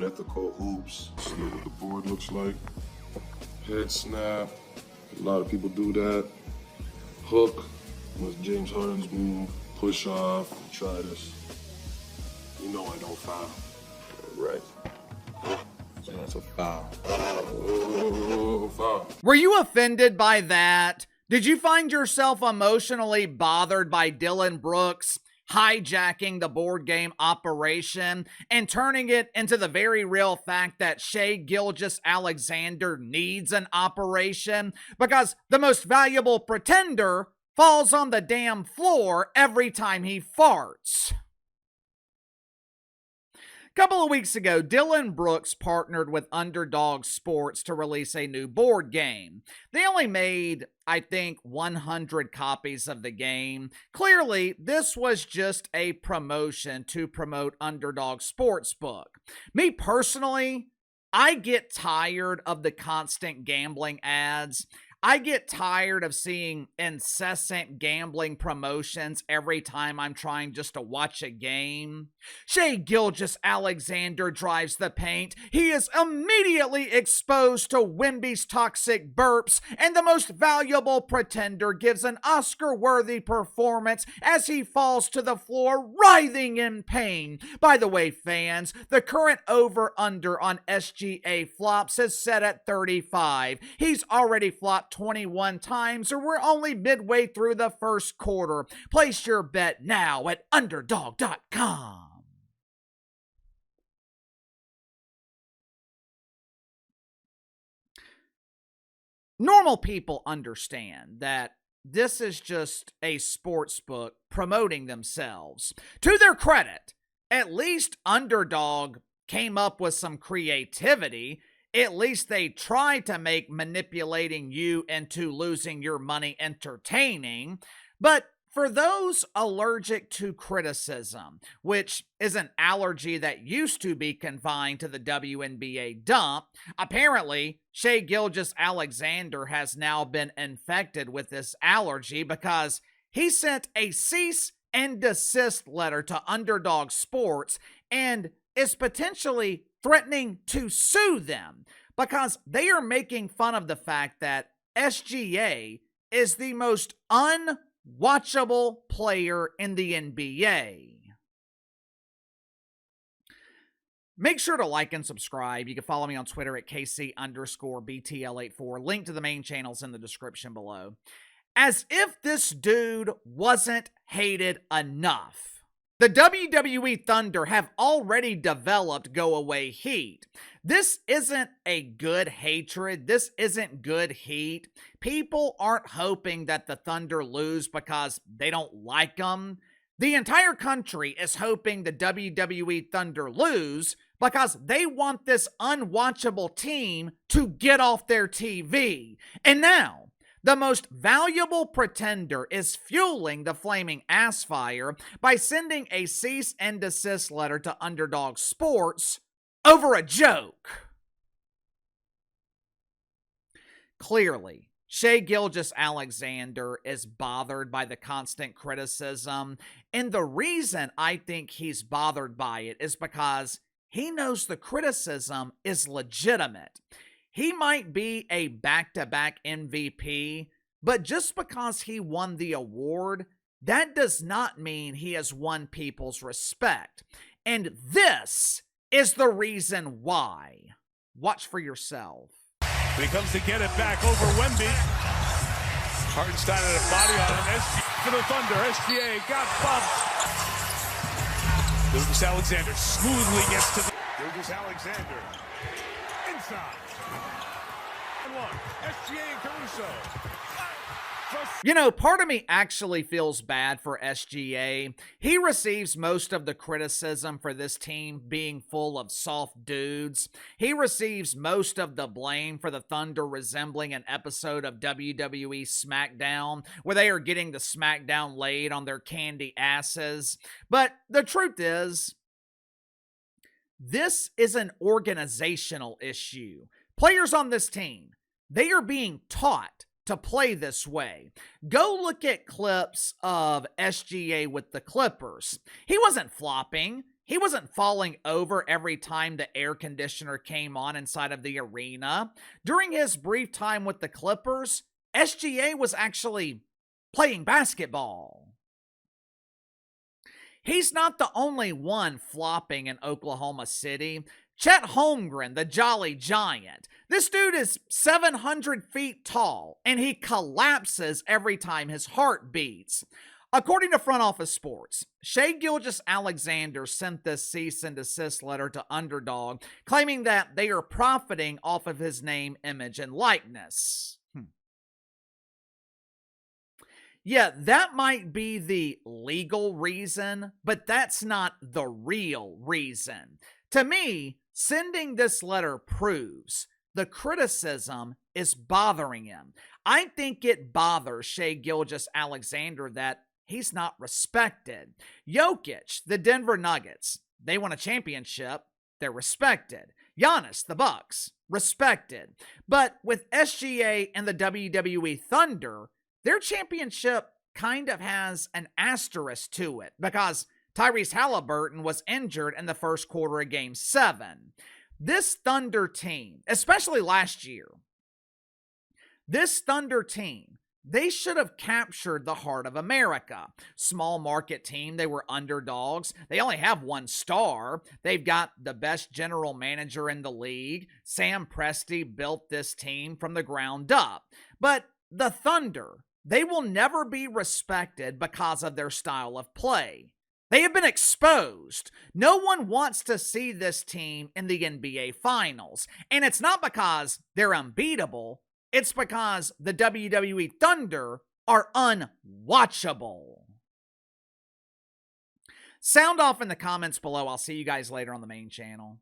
ethical hoops. See what the board looks like. Head snap. A lot of people do that. Hook. Was James Harden's move. Push off. Try this. You know I don't foul. Right. So that's a foul. Oh, foul. Were you offended by that? Did you find yourself emotionally bothered by Dillon Brooks hijacking the board game operation and turning it into the very real fact that Shai Gilgeous-Alexander needs an operation because the most valuable pretender falls on the damn floor every time he farts? A couple of weeks ago, Dillon Brooks partnered with Underdog Sports to release a new board game. They only made, I think, 100 copies of the game. Clearly, this was just a promotion to promote Underdog Sportsbook. Me personally, I get tired of the constant gambling ads. I get tired of seeing incessant gambling promotions every time I'm trying just to watch a game. Shai Gilgeous-Alexander drives the paint. He is immediately exposed to Wemby's toxic burps, and the most valuable pretender gives an Oscar-worthy performance as he falls to the floor, writhing in pain. By the way, fans, the current over-under on SGA flops is set at 35. He's already flopped 21 times, or we're only midway through the first quarter. Place your bet now at underdog.com. Normal people understand that this is just a sports book promoting themselves. To their credit, at least Underdog came up with some creativity. At least they tried to make manipulating you into losing your money entertaining. But for those allergic to criticism, which is an allergy that used to be confined to the WNBA dump, apparently Shai Gilgeous-Alexander has now been infected with this allergy because he sent a cease and desist letter to Underdog Sports and is potentially threatening to sue them because they are making fun of the fact that SGA is the most unwatchable player in the NBA. Make sure to like and subscribe. You can follow me on Twitter at KC_BTL84. Link to the main channels in the description below. As if this dude wasn't hated enough, the WWE Thunder have already developed go-away heat. This isn't a good hatred. This isn't good heat. People aren't hoping that the Thunder lose because they don't like them. The entire country is hoping the WWE Thunder lose because they want this unwatchable team to get off their TV. And now, the most valuable pretender is fueling the flaming ass fire by sending a cease and desist letter to Underdog Sports over a joke. Clearly, Shai Gilgeous-Alexander is bothered by the constant criticism, and the reason I think he's bothered by it is because he knows the criticism is legitimate. He might be a back-to-back MVP, but just because he won the award, that does not mean he has won people's respect. And this is the reason why. Watch for yourself. He comes to get it back over Wemby. Hartenstein had a body on him. For the Thunder, SGA got bumped. Gilgeous-Alexander smoothly gets to the... Gilgeous-Alexander inside. SGA and Caruso. You know, part of me actually feels bad for SGA. He receives most of the criticism for this team being full of soft dudes. He receives most of the blame for the Thunder resembling an episode of WWE SmackDown, where they are getting the SmackDown laid on their candy asses. But the truth is, this is an organizational issue. Players on this team, they are being taught to play this way. Go look at clips of SGA with the Clippers. He wasn't flopping. He wasn't falling over every time the air conditioner came on inside of the arena. During his brief time with the Clippers, SGA was actually playing basketball. He's not the only one flopping in Oklahoma City. Chet Holmgren, the Jolly Giant. This dude is 700 feet tall, and he collapses every time his heart beats. According to Front Office Sports, Shai Gilgeous-Alexander sent this cease-and-desist letter to Underdog, claiming that they are profiting off of his name, image, and likeness. Yeah, that might be the legal reason, but that's not the real reason. To me, sending this letter proves the criticism is bothering him. I think it bothers Shai Gilgeous-Alexander that he's not respected. Jokic, the Denver Nuggets, they won a championship. They're respected. Giannis, the Bucks, respected. But with SGA and the WWE Thunder, their championship kind of has an asterisk to it because Tyrese Halliburton was injured in the first quarter of Game 7. This Thunder team, especially last year, this Thunder team, they should have captured the heart of America. Small market team, they were underdogs. They only have one star. They've got the best general manager in the league. Sam Presti built this team from the ground up. But the Thunder, they will never be respected because of their style of play. They have been exposed. No one wants to see this team in the NBA Finals. And it's not because they're unbeatable. It's because the WWE Thunder are unwatchable. Sound off in the comments below. I'll see you guys later on the main channel.